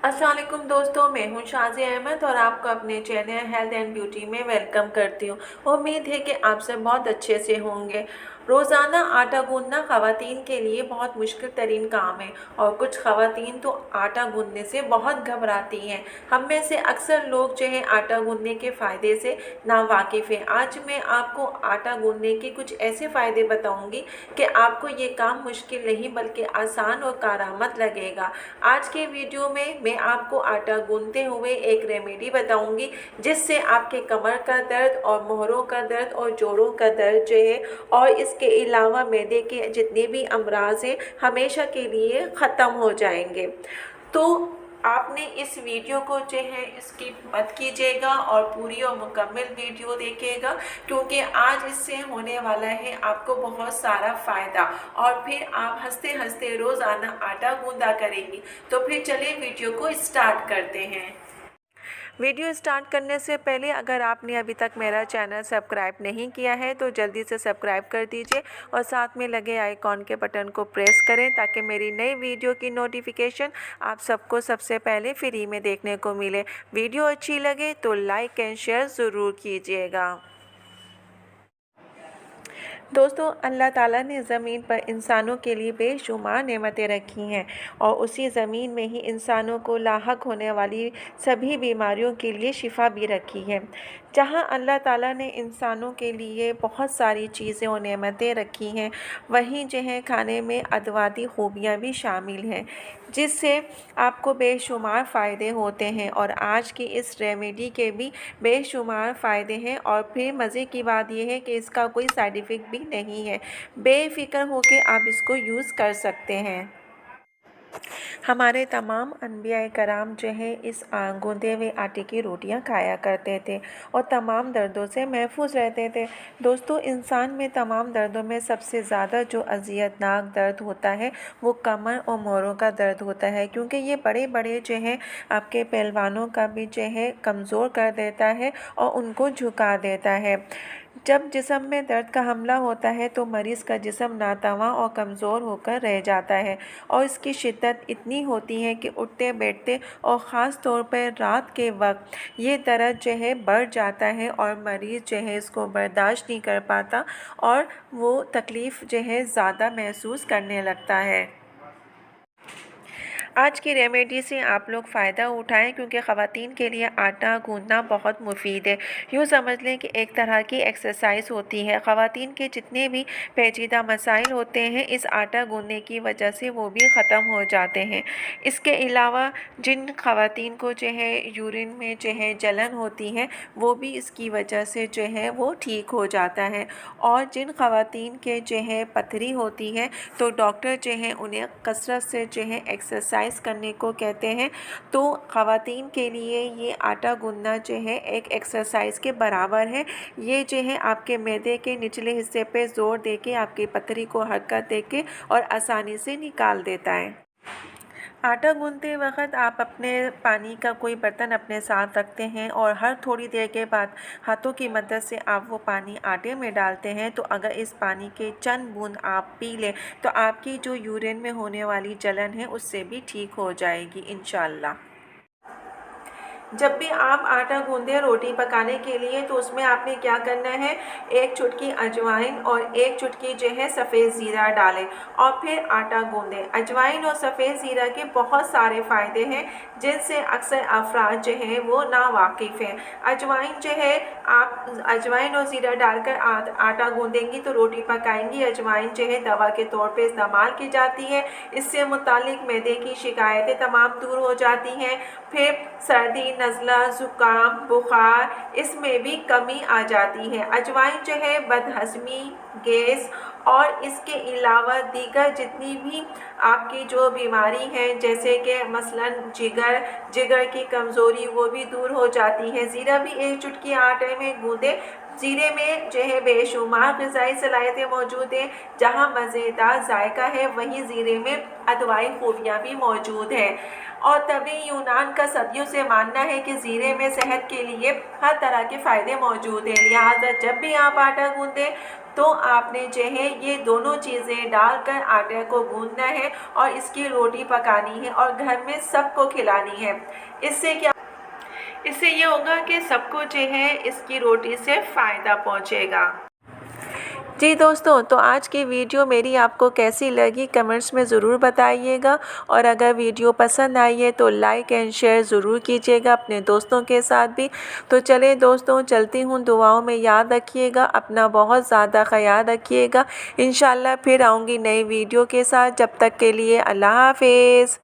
अस्सलाम वालेकुम दोस्तों, मैं हूं शाज़िया अहमद और आपको अपने चैनल हेल्थ एंड ब्यूटी में वेलकम करती हूं। उम्मीद है कि आप सब बहुत अच्छे से होंगे। रोज़ाना आटा गूंदना ख़वातीन के लिए बहुत मुश्किल तरीन काम है और कुछ ख़वातीन तो आटा गूंदने से बहुत घबराती हैं। हम में से अक्सर लोग जो है आटा गूंदने के फ़ायदे से नावाकिफ़ हैं। आज मैं आपको आटा गूंदने के कुछ ऐसे फ़ायदे बताऊंगी कि आपको ये काम मुश्किल नहीं बल्कि आसान और कारआमद लगेगा। आज के वीडियो में मैं आपको आटा गूंदते हुए एक रेमेडी बताऊंगी जिससे आपके कमर का दर्द और मोहरों का दर्द और जोड़ों का दर्द जो है और इसके अलावा मैदे के जितने भी अमराज हैं हमेशा के लिए ख़त्म हो जाएंगे। तो आपने इस वीडियो को जो है स्किप मत कीजिएगा और पूरी और मुकम्मल वीडियो देखिएगा, क्योंकि आज इससे होने वाला है आपको बहुत सारा फ़ायदा और फिर आप हंसते हंसते रोज़ाना आटा गूंदा करेंगी। तो फिर चलिए वीडियो को स्टार्ट करते हैं। वीडियो स्टार्ट करने से पहले अगर आपने अभी तक मेरा चैनल सब्सक्राइब नहीं किया है तो जल्दी से सब्सक्राइब कर दीजिए और साथ में लगे आइकॉन के बटन को प्रेस करें ताकि मेरी नई वीडियो की नोटिफिकेशन आप सबको सबसे पहले फ्री में देखने को मिले। वीडियो अच्छी लगे तो लाइक एंड शेयर ज़रूर कीजिएगा। दोस्तों, अल्लाह ताला ने ज़मीन पर इंसानों के लिए बेशुमार नेमतें रखी हैं और उसी ज़मीन में ही इंसानों को लाहक होने वाली सभी बीमारियों के लिए शिफा भी रखी है। जहाँ अल्लाह ताला ने इंसानों के लिए बहुत सारी चीज़ें और नेमतें रखी हैं, वहीं जो है खाने में अदवाती खूबियाँ भी शामिल हैं जिससे आपको बेशुमार फ़ायदे होते हैं और आज की इस रेमेडी के भी बेशुमार फ़ायदे हैं। और फिर मज़े की बात यह है कि इसका कोई साइड इफ़ेक्ट भी नहीं है। बेफ़िक्र होकर आप इसको यूज़ कर सकते हैं। हमारे तमाम अनबिया कराम जो है इस गूंदे हुए आटे की रोटियां खाया करते थे और तमाम दर्दों से महफूज रहते थे। दोस्तों, इंसान में तमाम दर्दों में सबसे ज़्यादा जो अजियतनाक दर्द होता है वो कमर और मोरों का दर्द होता है, क्योंकि ये बड़े बड़े जो हैं आपके पहलवानों का भी जो है कमज़ोर कर देता है और उनको झुका देता है। जब जिस्म में दर्द का हमला होता है तो मरीज़ का जिस्म नातवा और कमज़ोर होकर रह जाता है और इसकी शिद्दत इतनी होती है कि उठते बैठते और ख़ास तौर पर रात के वक्त ये दर्द जो है बढ़ जाता है और मरीज़ जो है इसको बर्दाश्त नहीं कर पाता और वो तकलीफ़ जो है ज़्यादा महसूस करने लगता है। आज की रेमेडी से आप लोग फ़ायदा उठाएं, क्योंकि ख़वातीन के लिए आटा गूंदना बहुत मुफीद है। यूँ समझ लें कि एक तरह की एक्सरसाइज होती है। ख़वातीन के जितने भी पेचीदा मसाइल होते हैं इस आटा गूंदने की वजह से वो भी ख़त्म हो जाते हैं। इसके अलावा जिन ख़वातीन को जो है यूरिन में जो है जलन होती है वो भी इसकी वजह से जो है वो ठीक हो जाता है। और जिन ख़वातीन के जो है पथरी होती है तो डॉक्टर जो है उन्हें कसरत से जो है एक्सरसाइज करने को कहते हैं। तो ख़वातीन के लिए ये आटा गूंदना जो है एक एक्सरसाइज के बराबर है। ये जो है आपके मैदे के निचले हिस्से पे ज़ोर देके आपकी पथरी को हरकत देके और आसानी से निकाल देता है। आटा गूंदते वक्त आप अपने पानी का कोई बर्तन अपने साथ रखते हैं और हर थोड़ी देर के बाद हाथों की मदद से आप वो पानी आटे में डालते हैं। तो अगर इस पानी के चंद बूंद आप पी लें तो आपकी जो यूरिन में होने वाली जलन है उससे भी ठीक हो जाएगी इंशाल्लाह। जब भी आप आटा गूंदें रोटी पकाने के लिए तो उसमें आपने क्या करना है, एक चुटकी अजवाइन और एक चुटकी जो है सफ़ेद ज़ीरा डालें और फिर आटा गूंदें। अजवाइन और सफ़ेद ज़ीरा के बहुत सारे फ़ायदे हैं जिनसे अक्सर अफराद जो हैं वो नावाकिफ़ हैं। अजवाइन जो है आप अजवाइन और ज़ीरा डालकर आटा गूंदेंगी तो रोटी पकाएंगी। अजवाइन जो है दवा के तौर पर इस्तेमाल की जाती है। इससे मुतालिक मैदे की शिकायतें तमाम दूर हो जाती हैं। फिर सर्दी, नज़ला, ज़ुकाम, बुखार इसमें भी कमी आ जाती है। अजवाइन जो है बदहज़मी, गैस और इसके अलावा दीगर जितनी भी आपकी जो बीमारी है जैसे कि मसलन जिगर की कमज़ोरी वो भी दूर हो जाती है। ज़ीरा भी एक चुटकी आटे में गूंदे ज़ीरे में जो है बेशुमार ग़िज़ाई सलाहियतें मौजूद हैं। जहाँ मज़ेदार जायका है वहीं ज़ीरे में अदवाई खूबियाँ भी मौजूद हैं। और तभी यूनान का सदियों से मानना है कि ज़ीरे में सेहत के लिए हर तरह के फ़ायदे मौजूद हैं। लिहाजा जब भी आप आटा गूँधें तो आपने जो है ये दोनों चीज़ें डालकर आटे को गूँधना है और इसकी रोटी पकानी है और घर में सबको खिलानी है। इससे ये होगा कि सबको जो है इसकी रोटी से फ़ायदा पहुँचेगा। जी दोस्तों, तो आज की वीडियो मेरी आपको कैसी लगी कमेंट्स में ज़रूर बताइएगा। और अगर वीडियो पसंद आई है तो लाइक एंड शेयर ज़रूर कीजिएगा अपने दोस्तों के साथ भी। तो चलें दोस्तों, चलती हूँ, दुआओं में याद रखिएगा, अपना बहुत ज़्यादा ख़याल रखिएगा। इंशाल्लाह फिर आऊँगी नई वीडियो के साथ। जब तक के लिए अल्लाह हाफ़िज़।